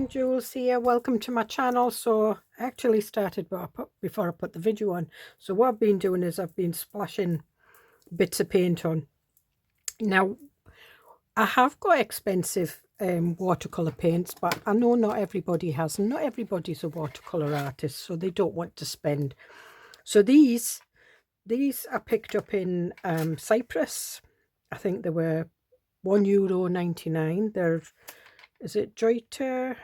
everyone, Jules here. Welcome to my channel. So I actually started before I put the video on. So what I've been doing is I've been splashing bits of paint on. Now I have got expensive watercolor paints, but I know not everybody has. Not everybody's a watercolor artist, so they don't want to spend. So these I picked up in Cyprus. I think they were €1.99. They're, is it Joyter?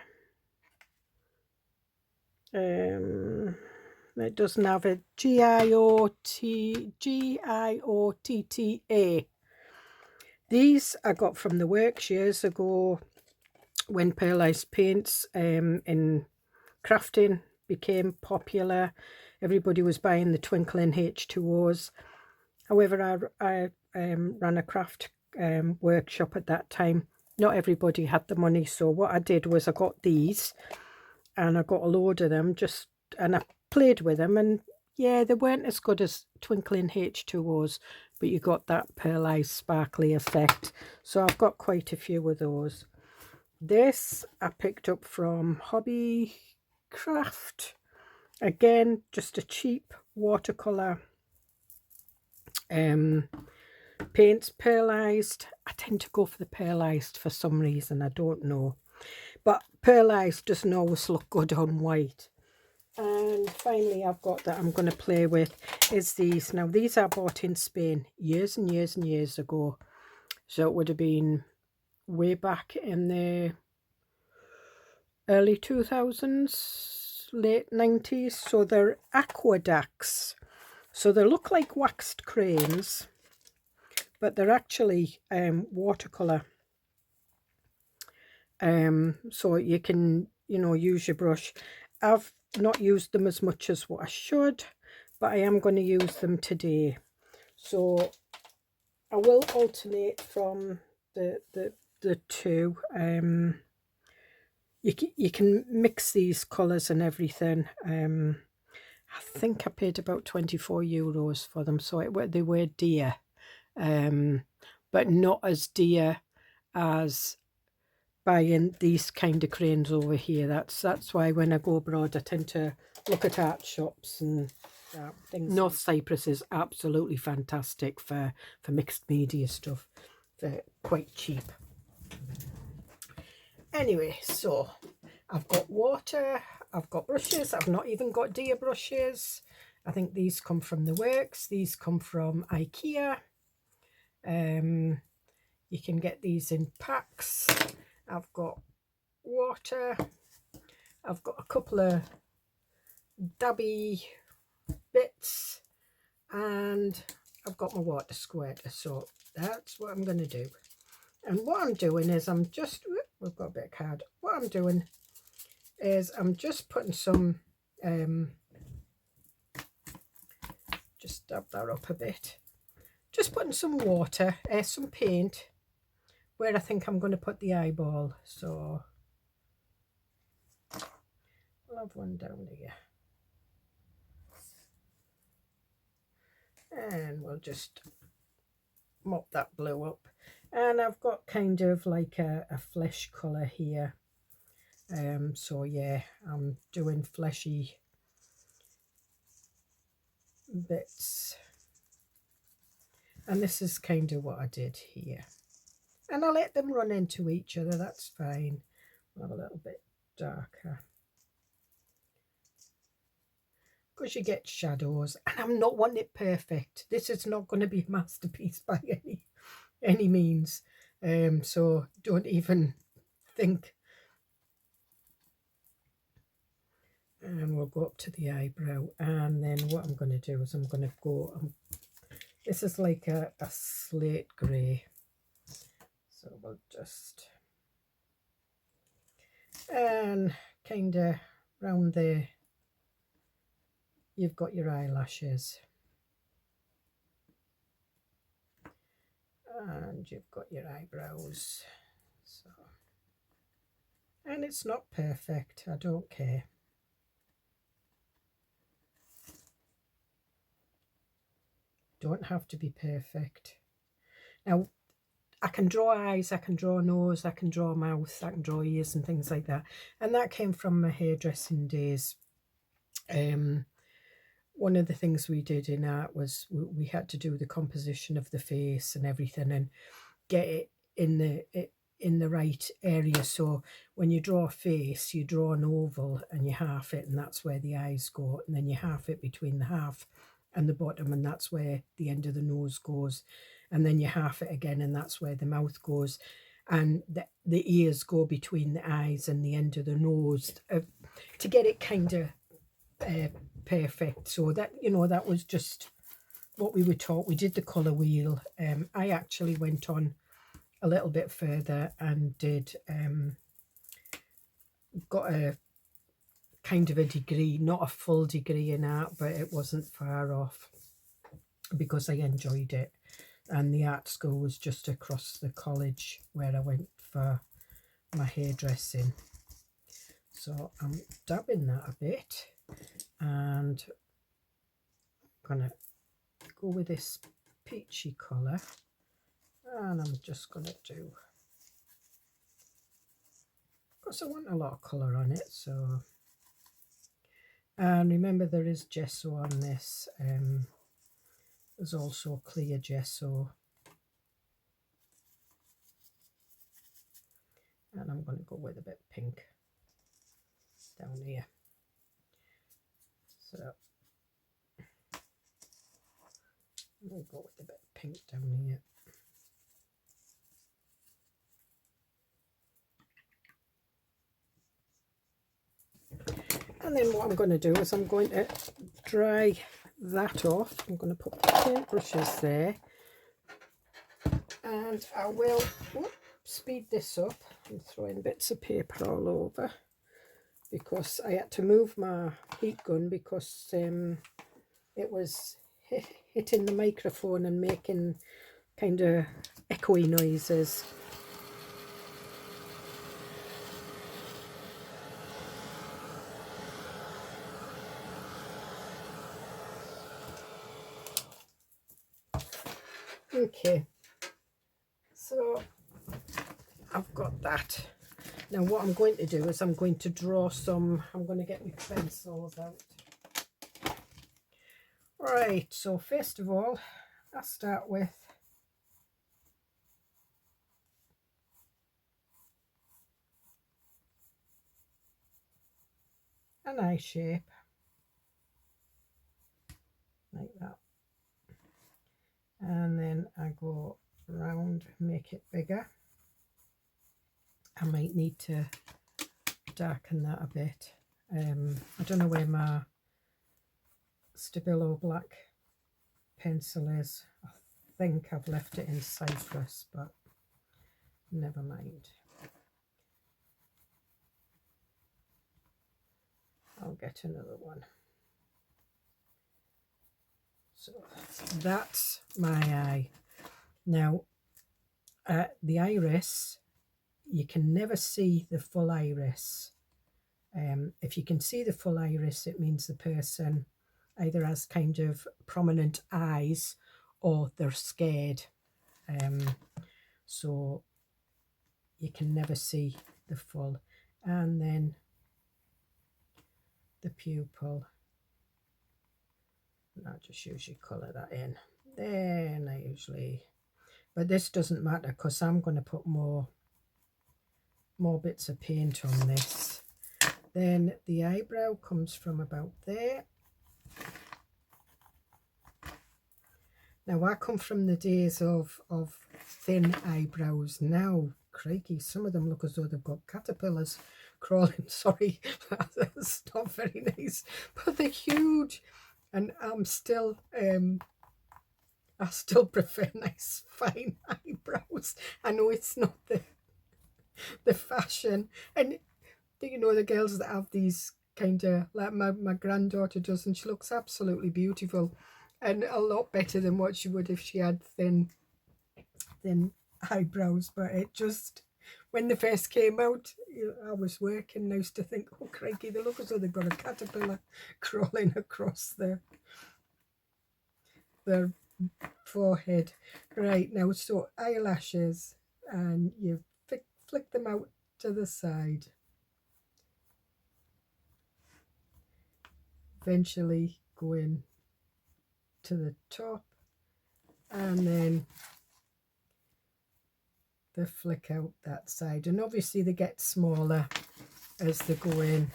It doesn't have a Giotta. These I got from the works years ago when pearlized paints in crafting became popular. Everybody was buying the twinkling H2Os. However, I ran a craft workshop at that time. Not everybody had the money, so what I did was I got these and I got a load of them, and I played with them, and yeah, they weren't as good as twinkling H2Os, but you got that pearlized sparkly effect. So I've got quite a few of those. This I picked up from Hobby Craft. Again, just a cheap watercolor paints, pearlized. I tend to go for the pearlized for some reason, I don't know. But pearlized doesn't always look good on white. And finally, I've got that I'm going to play with is these. Now, these I bought in Spain years and years and years ago. So it would have been way back in the early 2000s, late 90s. So they're aqueducts. So they look like waxed cranes, but they're actually watercolor. So you can, use your brush. I've not used them as much as what I should, but I am going to use them today. So I will alternate from the two. You can mix these colours and everything. I think I paid about €24 for them, so they were dear, but not as dear as buying these kind of cranes over here. That's why when I go abroad I tend to look at art shops and things. North Cyprus is absolutely fantastic for mixed media stuff. They're quite cheap. Anyway, so I've got water, I've got brushes, I've not even got deer brushes. I think these come from the works, these come from IKEA. You can get these in packs. I've got water, I've got a couple of dabby bits, and I've got my water squirter. So that's what I'm going to do. And what I'm doing is we've got a bit of card. What I'm doing is I'm just putting some, just dab that up a bit. Just putting some water, some paint, where I think I'm going to put the eyeball. So I'll have one down here. And we'll just mop that blue up. And I've got kind of like a flesh colour here. So yeah, I'm doing fleshy bits. And this is kind of what I did here. And I let them run into each other, that's fine. I'll have a little bit darker, because you get shadows, and I'm not wanting it perfect. This is not going to be a masterpiece by any means. So don't even think. And we'll go up to the eyebrow, and then what I'm going to do is I'm going to go, this is like a slate grey. So we'll just, and kind of round there, you've got your eyelashes. And you've got your eyebrows. So, and it's not perfect, I don't care. Don't have to be perfect. Now, I can draw eyes, I can draw a nose, I can draw a mouth, I can draw ears and things like that. And that came from my hairdressing days. One of the things we did in art was we had to do the composition of the face and everything and get it in the right area. So when you draw a face, you draw an oval and you half it, and that's where the eyes go, and then you half it between the half and the bottom, and that's where the end of the nose goes, and then you half it again, and that's where the mouth goes, and the ears go between the eyes and the end of the nose, to get it kind of perfect. So that, you know, that was just what we were taught. We did the colour wheel. I actually went on a little bit further and did got a kind of a degree, not a full degree in art, but it wasn't far off because I enjoyed it. And the art school was just across the college where I went for my hairdressing. So I'm dabbing that a bit, and I'm gonna go with this peachy colour, and I'm just gonna do, because I want a lot of colour on it. So, and remember there is gesso on this. There's also clear gesso, and I'm going to go with a bit pink down here. So we'll go with a bit pink down here. And then what I'm going to do is I'm going to dry that off. I'm going to put paint brushes there, and I will speed this up. I'm throwing bits of paper all over because I had to move my heat gun because it was hitting the microphone and making kind of echoey noises. Okay, so I've got that. Now what I'm going to do is I'm going to draw some, I'm going to get my pencils out. Right, so first of all, I start with an eye shape, like that. And then I go round, make it bigger. I might need to darken that a bit. I don't know where my Stabilo black pencil is. I think I've left it in Cyprus, but never mind. I'll get another one. So that's my eye. Now, the iris, you can never see the full iris. If you can see the full iris, it means the person either has kind of prominent eyes or they're scared. So you can never see the full. And then the pupil. I'll just usually colour that in. Then I usually, but this doesn't matter because I'm going to put more bits of paint on this. Then the eyebrow comes from about there. Now I come from the days of thin eyebrows. Now, crikey, some of them look as though they've got caterpillars crawling. Sorry, that's not very nice, but they're huge. And I'm still, I still prefer nice fine eyebrows. I know it's not the fashion, and you know the girls that have these kind of, like my granddaughter does, and she looks absolutely beautiful, and a lot better than what she would if she had thin eyebrows. But it just, when they first came out, I was working and I used to think, oh crikey, they look as though they've got a caterpillar crawling across their forehead. Right, now, so eyelashes. and you flick them out to the side. Eventually go in to the top, and then they flick out that side, and obviously they get smaller as they go in,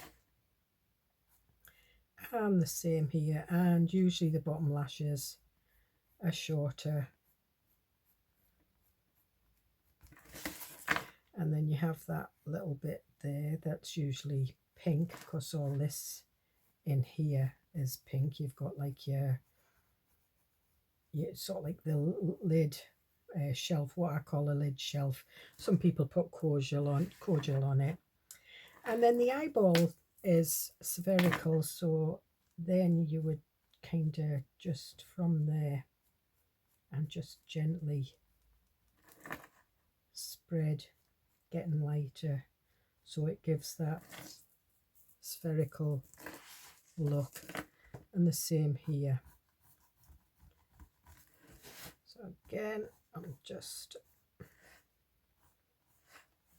and the same here, and usually the bottom lashes are shorter. And then you have that little bit there that's usually pink, because all this in here is pink. You've got like your sort of like the lid shelf, what I call a lid shelf. Some people put cordial on it. And then the eyeball is spherical, so then you would kind of just from there and just gently spread, getting lighter, so it gives that spherical look. And the same here. So again, I'm just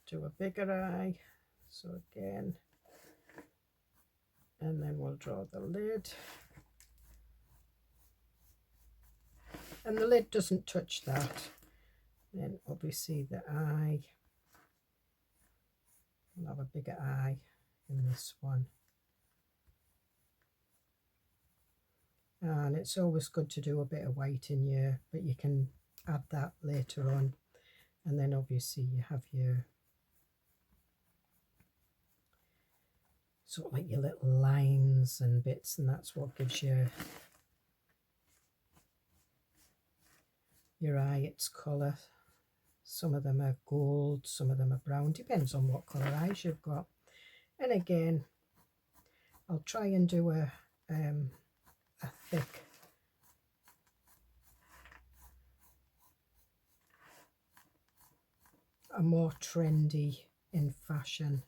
do a bigger eye, so again, and then we'll draw the lid, and the lid doesn't touch that. Then obviously the eye, I'll have a bigger eye in this one. And it's always good to do a bit of white in here, but you can add that later on. And then obviously you have your sort of like your little lines and bits, and that's what gives you your eye its colour. Some of them are gold, some of them are brown, depends on what colour eyes you've got. And again, I'll try and do a thick a more trendy in fashion.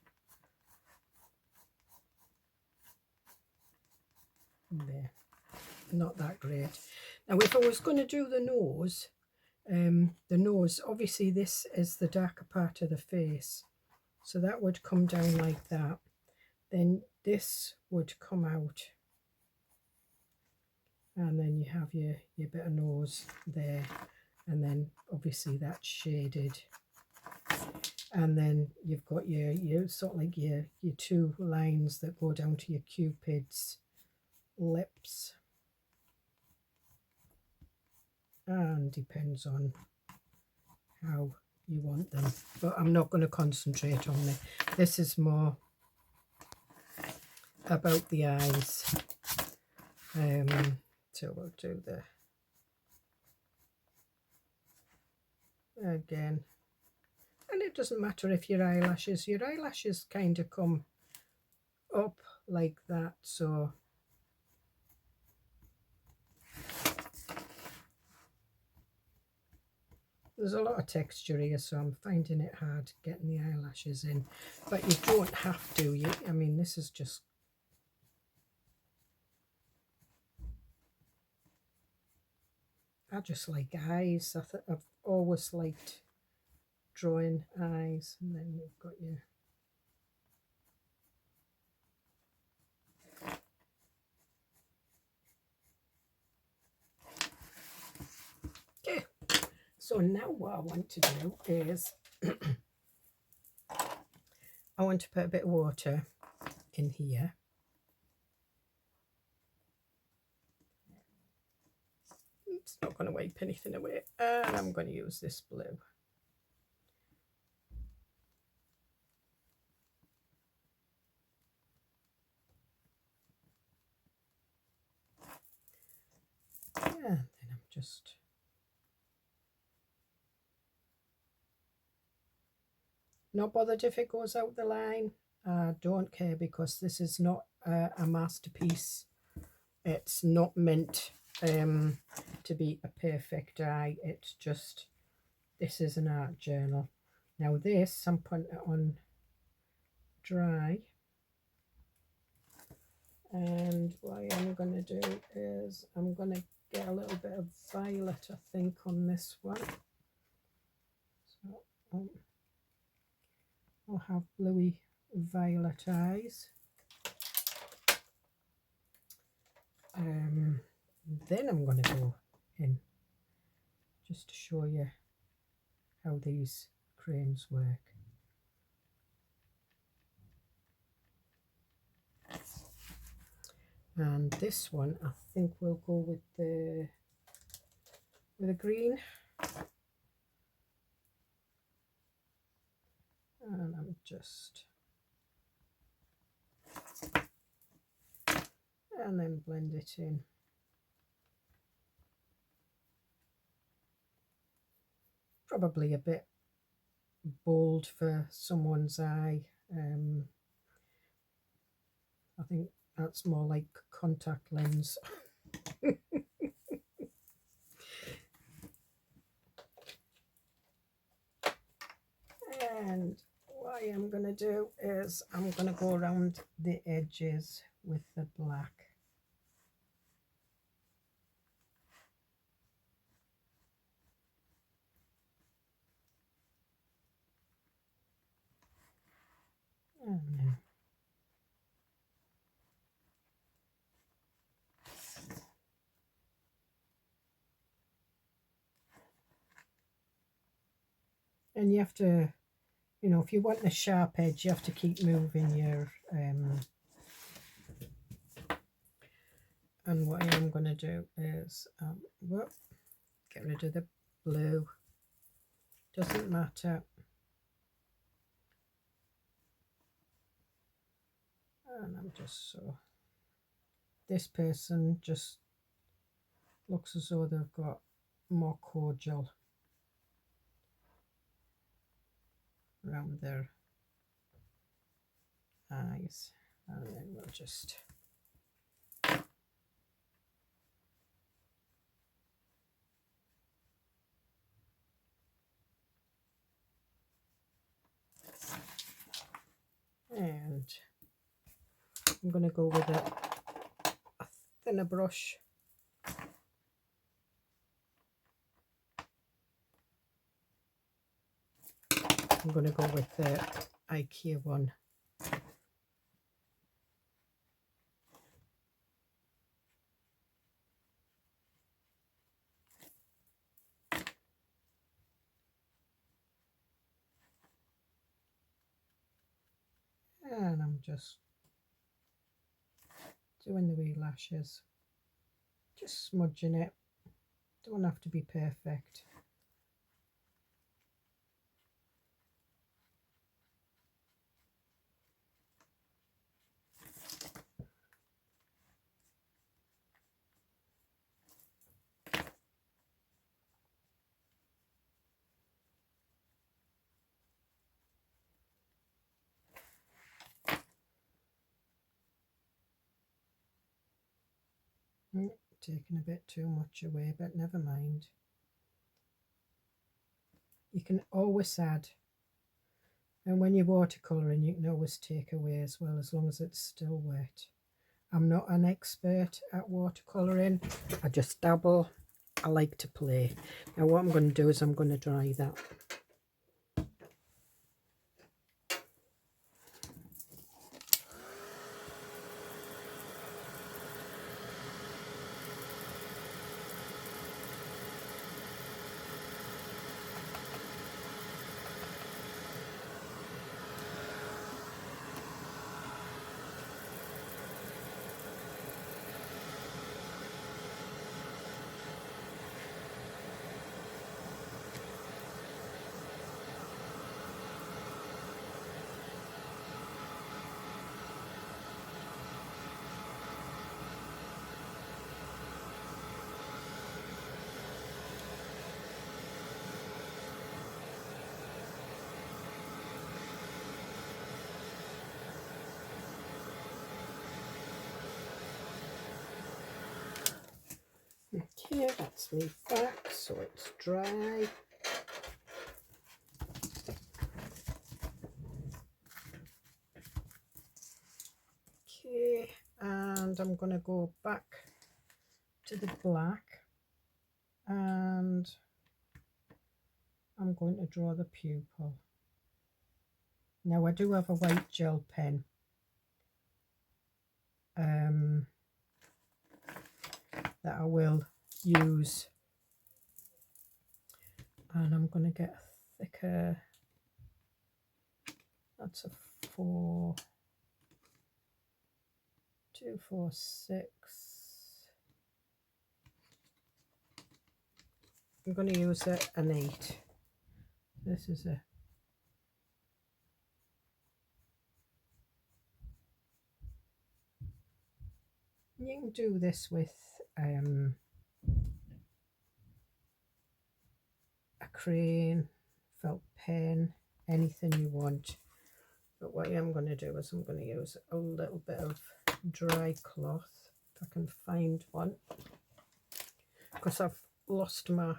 There, not that great. Now if I was going to do the nose, obviously this is the darker part of the face, so that would come down like that. Then this would come out, and then you have your bit of nose there, and then obviously that's shaded, and then you've got your sort of like your two lines that go down to your cupid's lips, and depends on how you want them, but I'm not going to concentrate on it. This is more about the eyes. So we'll do the again, and it doesn't matter if your eyelashes kind of come up like that, so there's a lot of texture here, so I'm finding it hard getting the eyelashes in, but you don't have to. I mean, this is just I just like eyes. I've always liked drawing eyes, and then you've got your okay. So now what I want to do is I want to put a bit of water in here. It's not going to wipe anything away, and I'm going to use this blue. Yeah, then I'm just not bothered if it goes out the line. I don't care, because this is not a masterpiece. It's not meant to be a perfect eye. It's just, this is an art journal. Now this, I'm putting it on dry, and what I'm going to do is I'm going to get a little bit of violet, I think, on this one. So I'll have bluey violet eyes. Then I'm going to go in just to show you how these crayons work. And this one I think we'll go with the green. And I'm just, and then blend it in. Probably a bit bold for someone's eye. I think that's more like contact lens. And what I am going to do is I'm going to go around the edges with the black. And you have to, you know, if you want a sharp edge, you have to keep moving your and what I am going to do is get rid of the blue, doesn't matter, and I'm just so, this person just looks as though they've got more cordial around their eyes, and then we'll just and I'm going to go with a thinner brush. I'm going to go with the IKEA one. And I'm just doing the wee lashes, just smudging it, don't have to be perfect. Taking a bit too much away, but never mind. You can always add, and when you're watercolouring you can always take away as well, as long as it's still wet. I'm not an expert at watercolouring, I just dabble, I like to play. Now what I'm going to do is I'm going to dry that. Okay, that's me back, so it's dry. Okay, and I'm going to go back to the black, and I'm going to draw the pupil. Now I do have a white gel pen that I will use, and I'm going to get a thicker, that's a 4, 2, 4, 6. I'm going to use an 8. This is a you can do this with a crayon, felt pen, anything you want. But what I'm going to do is I'm going to use a little bit of dry cloth, if I can find one, because I've lost my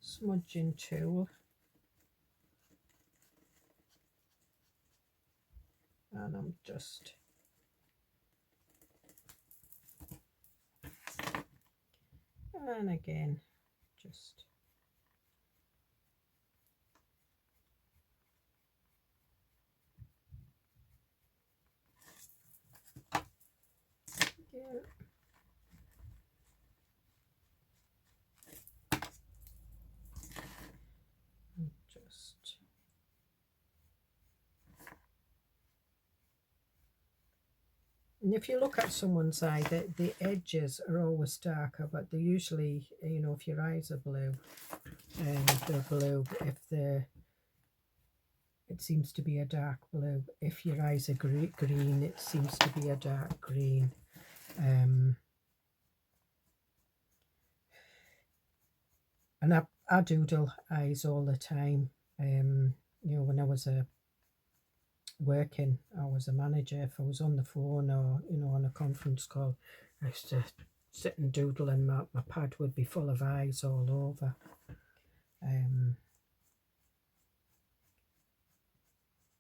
smudging tool. And I'm just and again just again. And just and if you look at someone's eye, the edges are always darker, but they usually, you know, if your eyes are blue, they're blue. If they're, it seems to be a dark blue. If your eyes are green, it seems to be a dark green. And I doodle eyes all the time. You know, when I was working, I was a manager. If I was on the phone or, you know, on a conference call, I used to sit and doodle, and my pad would be full of eyes all over.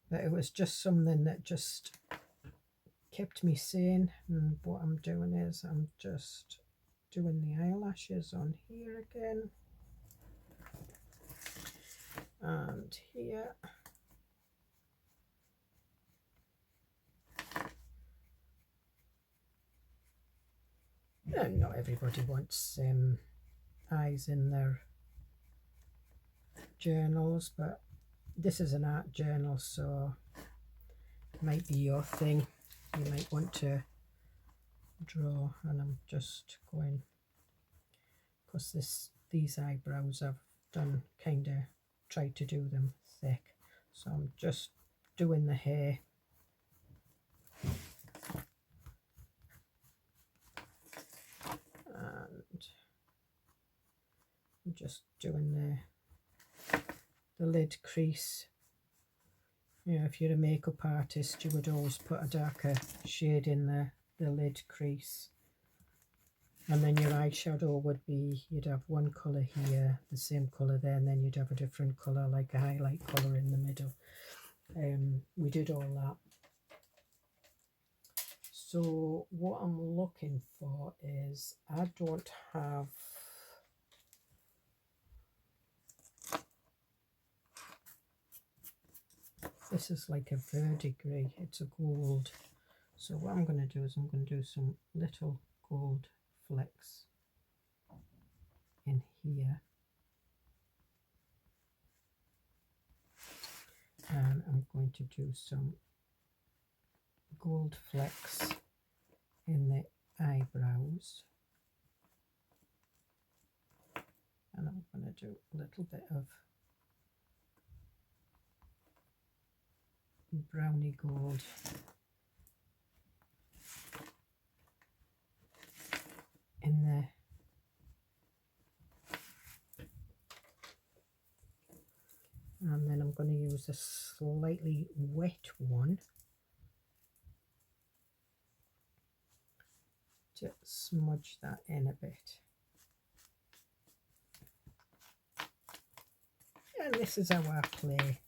But it was just something that just kept me sane. And what I'm doing is I'm just doing the eyelashes on here again and here. And not everybody wants eyes in their journals, but this is an art journal, so it might be your thing. You might want to draw, and I'm just going, because these eyebrows I've done, kind of tried to do them thick, so I'm just doing the hair. And I'm just doing the lid crease. You know, if you're a makeup artist, you would always put a darker shade in the lid crease. And then your eyeshadow would be, you'd have one colour here, the same colour there, and then you'd have a different colour, like a highlight colour in the middle. We did all that. So what I'm looking for is, I don't have this is like a verdigris, it's a gold. So what I'm going to do is I'm going to do some little gold flecks in here, and I'm going to do some gold flecks in the eyebrows, and I'm going to do a little bit of browny gold in there. And then I'm going to use a slightly wet one to smudge that in a bit. And this is how I play.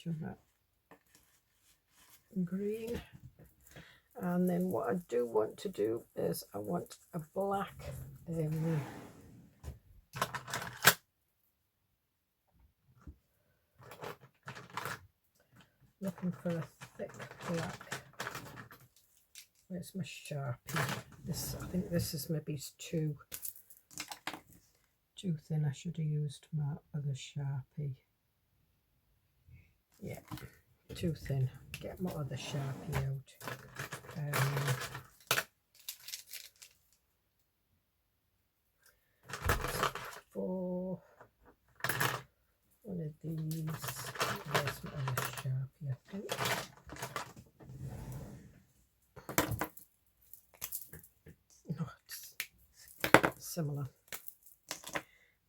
to my green. And then what I do want to do is I want a black looking for a thick black. Where's my Sharpie? This, I think this is maybe too thin. I should have used my other Sharpie. Yeah, too thin. Get my other Sharpie out. For one of these, there's my other Sharpie, I think. No, it's similar.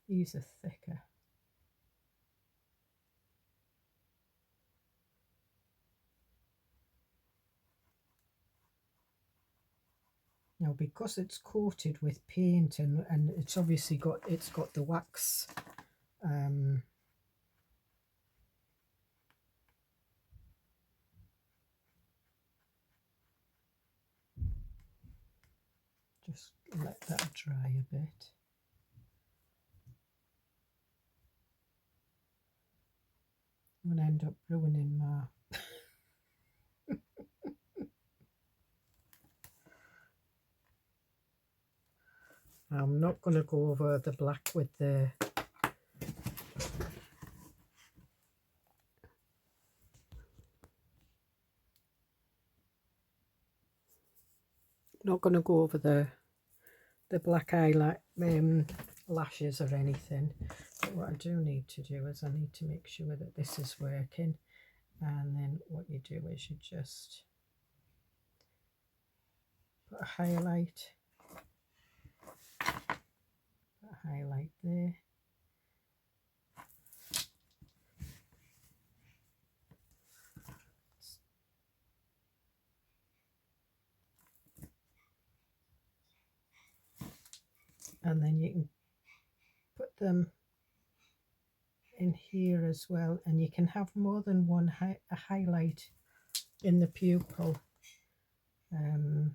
These are thicker. Now, because it's coated with paint and it's obviously got the wax just let that dry a bit. I'm going to end up ruining my I'm not going to go over the black with the black highlight lashes or anything. But what I do need to do is I need to make sure that this is working, and then what you do is you just put a highlight there. And then you can put them in here as well, and you can have more than one a highlight in the pupil. And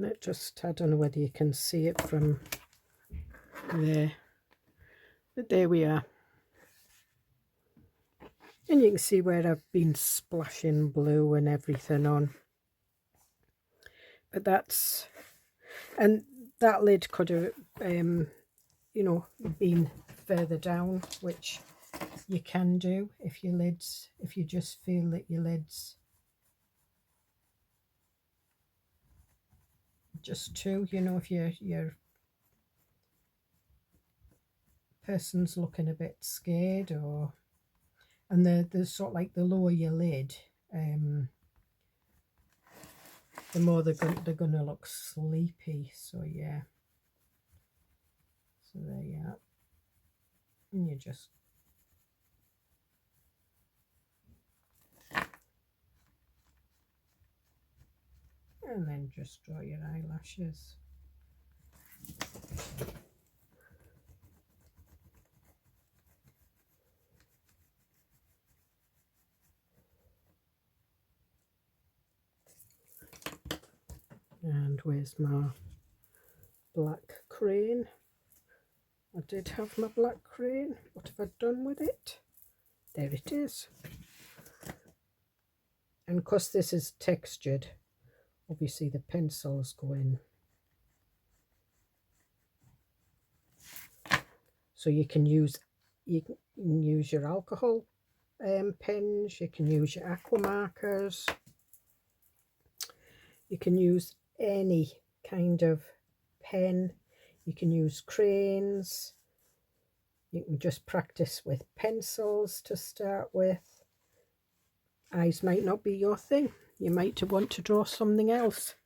it just, I don't know whether you can see it from there, but there we are. And you can see where I've been splashing blue and everything on. But that's, and that lid could have, you know, been further down, which you can do if your lids, if you just feel that your lids just too, you know, if your person's looking a bit scared, or, and the sort of like the lower your lid, the more they're gonna look sleepy. So yeah, so there you are. And you just and then just draw your eyelashes. And where's my black crayon? I did have my black crayon. What have I done with it? There it is. And because this is textured, obviously the pencils go in. So you can use your alcohol pens, you can use your aqua markers, you can use any kind of pen, you can use crayons, you can just practice with pencils to start with. Eyes might not be your thing, you might want to draw something else,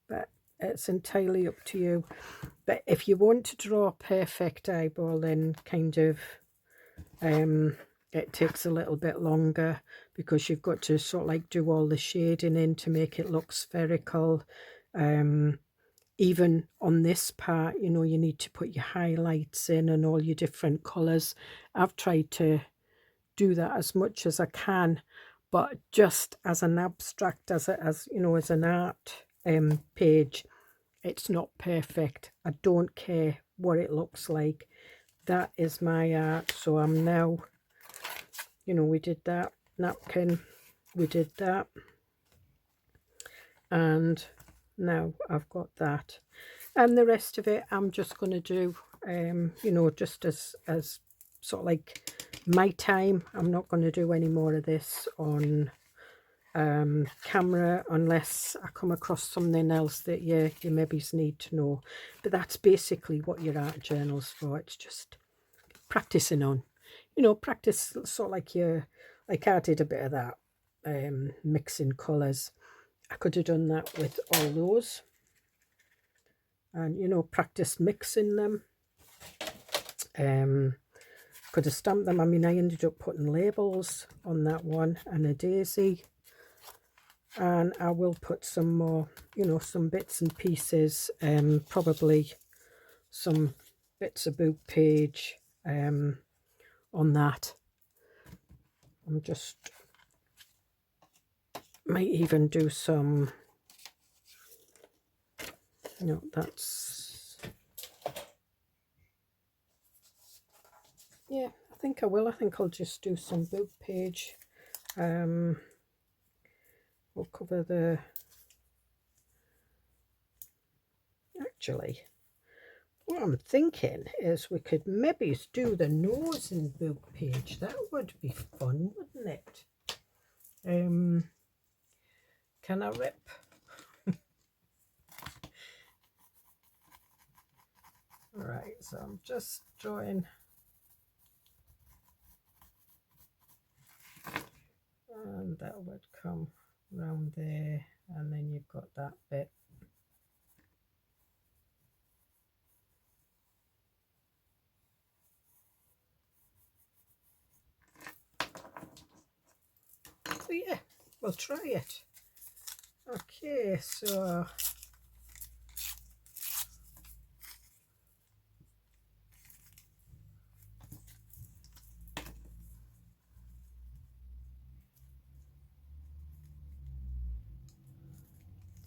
but it's entirely up to you. But if you want to draw a perfect eyeball, then kind of it takes a little bit longer, because you've got to sort of like do all the shading in to make it look spherical. even on this part, you know, you need to put your highlights in and all your different colours. I've tried to do that as much as I can, but just as an abstract, as you know, as an art page, it's not perfect. I don't care what it looks like. That is my art. So I'm now, you know, we did that napkin, we did that, and now I've got that, and the rest of it I'm just going to do you know, just as sort of like my time. I'm not going to do any more of this on camera unless I come across something else that you maybe need to know. But that's basically what your art journal's for. It's just practicing on, you know, practice sort of like like I did a bit of that, mixing colours. I could have done that with all those, and you know, practice mixing them. Could have stamped them. I mean, I ended up putting labels on that one and a daisy, and I will put some more, you know, some bits and pieces, probably some bits of book page on that. I'm just might even do some, you know, that's, yeah, I think I will. I think I'll just do some book page. We'll cover the, actually, what I'm thinking is we could maybe do the nose in book page. That would be fun, wouldn't it? Can I rip? Right, so I'm just drawing, and that would come round there, and then you've got that bit. So yeah, we'll try it. Okay, so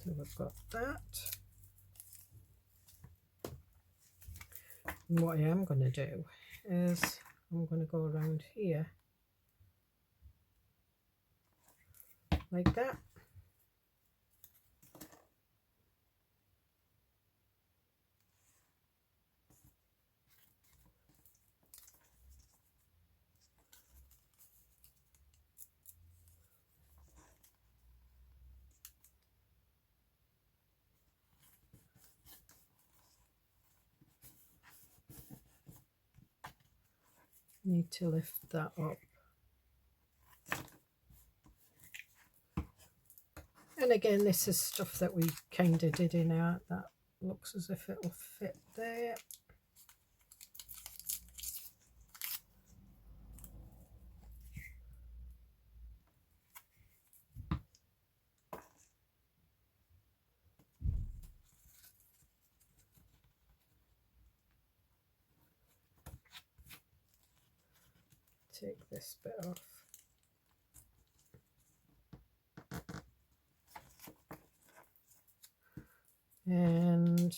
we've got that. And what I am going to do is I'm going to go around here like that. Need to lift that up. And again, this is stuff that we kind of did in art that looks as if it will fit there. Take this bit off. And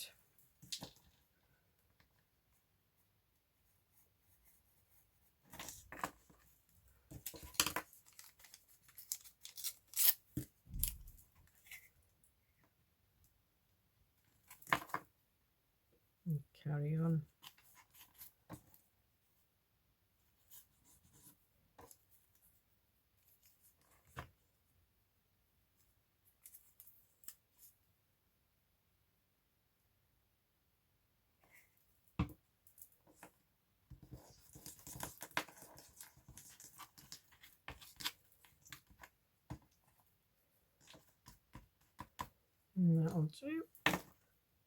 carry on. And that'll do.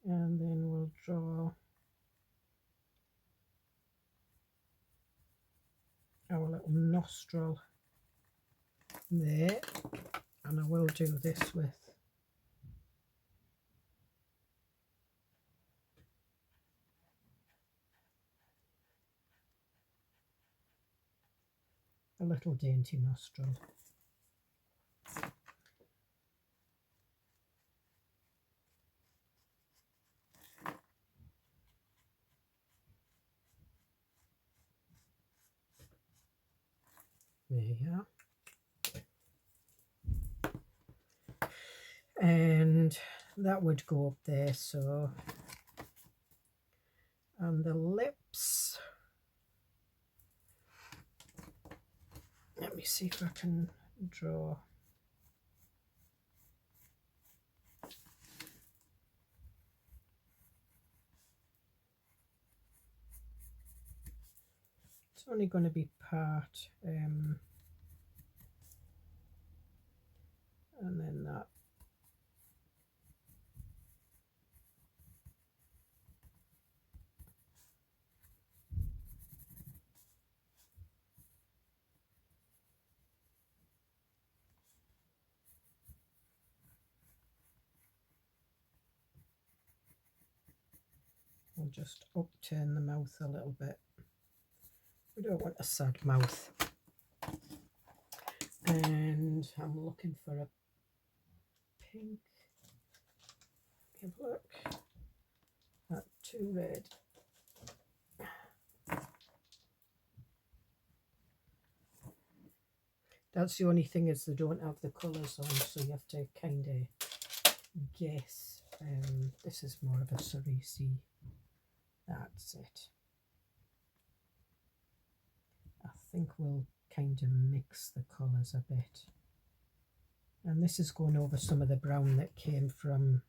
And then we'll draw our little nostril there, and I will do this with little dainty nostril. There you are. And that would go up there, so, and the lips, let me see if I can draw. It's only going to be part, and then that. We'll just upturn the mouth a little bit. We don't want a sad mouth. And I'm looking for a pink. Have a look. Not too red. That's the only thing, is they don't have the colours on, so you have to kind of guess. This is more of a cerise. That's it. I think we'll kind of mix the colours a bit. And this is going over some of the brown that came from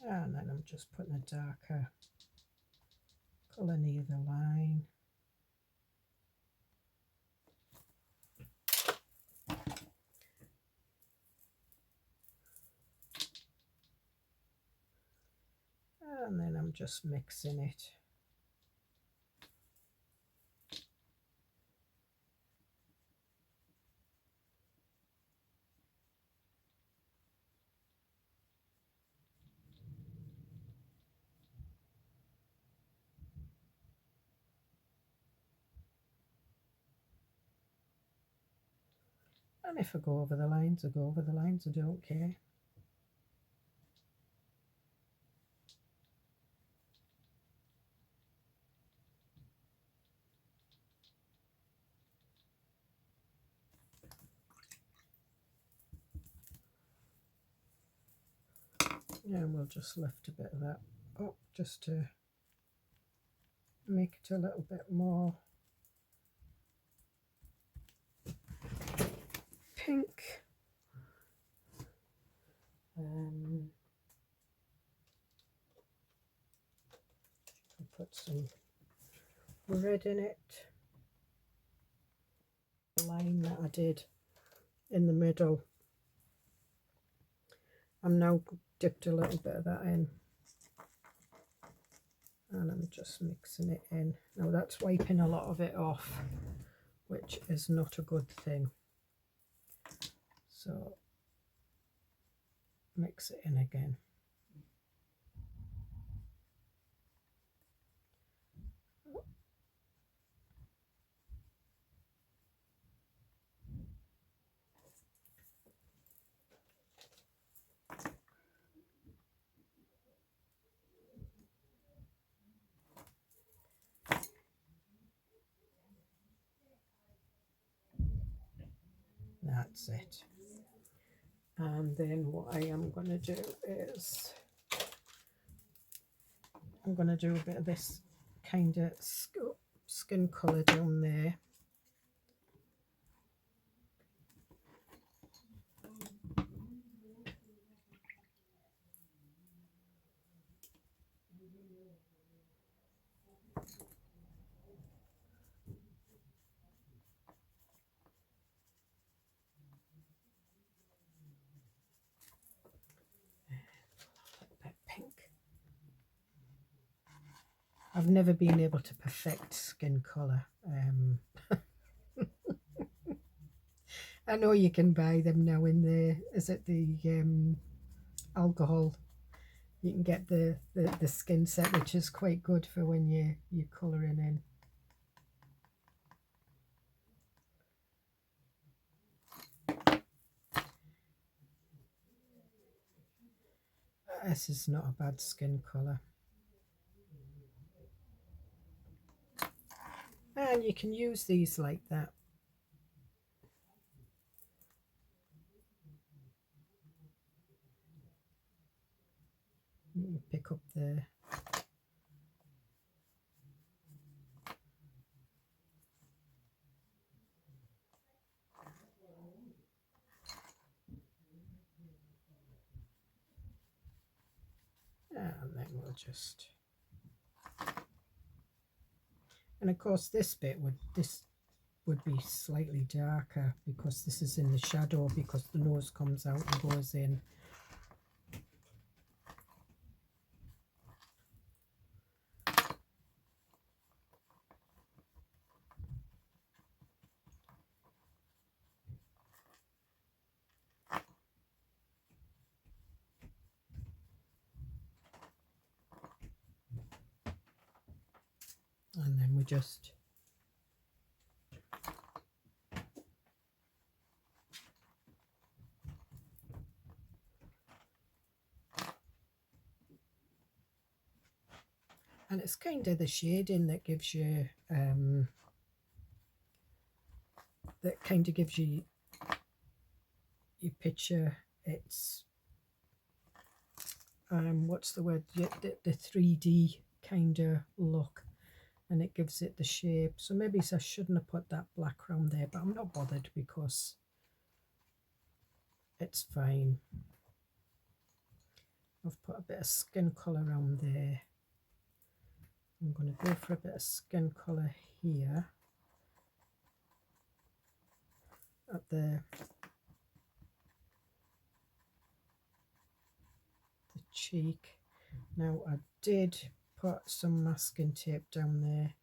and then I'm just putting a darker colour near the line. And then I'm just mixing it. And if I go over the lines, I go over the lines, I don't care. And we'll just lift a bit of that up just to make it a little bit more pink. I'll put some red in it. The line that I did in the middle, I'm now dipped a little bit of that in, and I'm just mixing it in. Now that's wiping a lot of it off, which is not a good thing. So mix it in again. That's it. And then what I am going to do is I'm going to do a bit of this kind of skin colour down there. I've never been able to perfect skin colour. I know you can buy them now in the, is it the alcohol? You can get the skin set, which is quite good for when you're colouring in. This is not a bad skin colour. And you can use these like that. You pick up the and then we'll just, and of course this would be slightly darker because this is in the shadow, because the nose comes out and goes in. And then we just and it's kind of the shading that gives you that kind of gives you your picture. It's what's the word, the 3D kind of look, and it gives it the shape. So maybe I shouldn't have put that black around there, but I'm not bothered because it's fine. I've put a bit of skin colour around there. I'm going to go for a bit of skin colour here at the cheek. Now I did put some masking tape down there,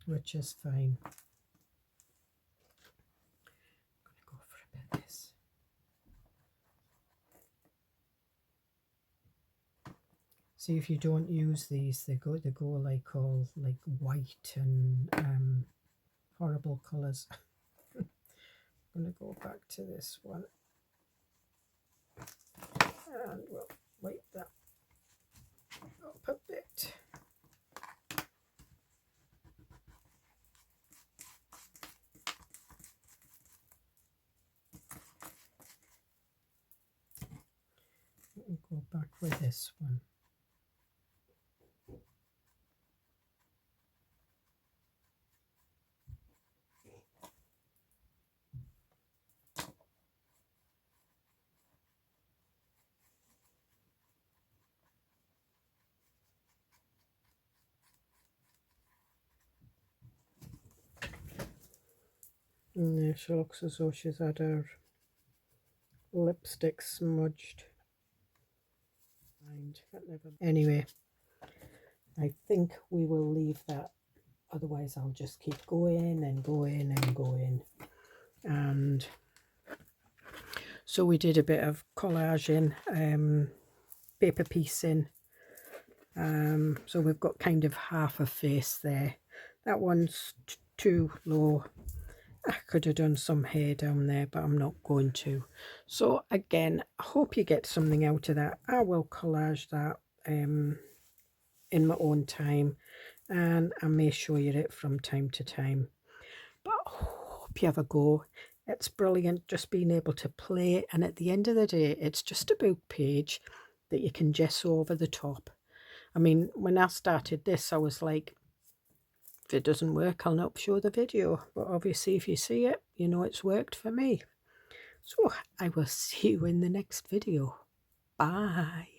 which is fine. I'm going to go for a bit of this. See, if you don't use these, they go like all like white and horrible colours. I'm going to go back to this one. And we'll wipe that up a bit. We'll go back with this one. And there she looks as though she's had her lipstick smudged. Anyway, I think we will leave that, otherwise I'll just keep going and going and going. And so we did a bit of collaging, paper piecing. So we've got kind of half a face there. That one's too low. I could have done some hair down there, but I'm not going to. So again, I hope you get something out of that. I will collage that in my own time, and I may show you it from time to time. But I hope you have a go. It's brilliant just being able to play, and at the end of the day, it's just a book page that you can gesso over the top. I mean, when I started this, I was like, if it doesn't work, I'll not show the video. But obviously, if you see it, you know it's worked for me. So I will see you in the next video. Bye.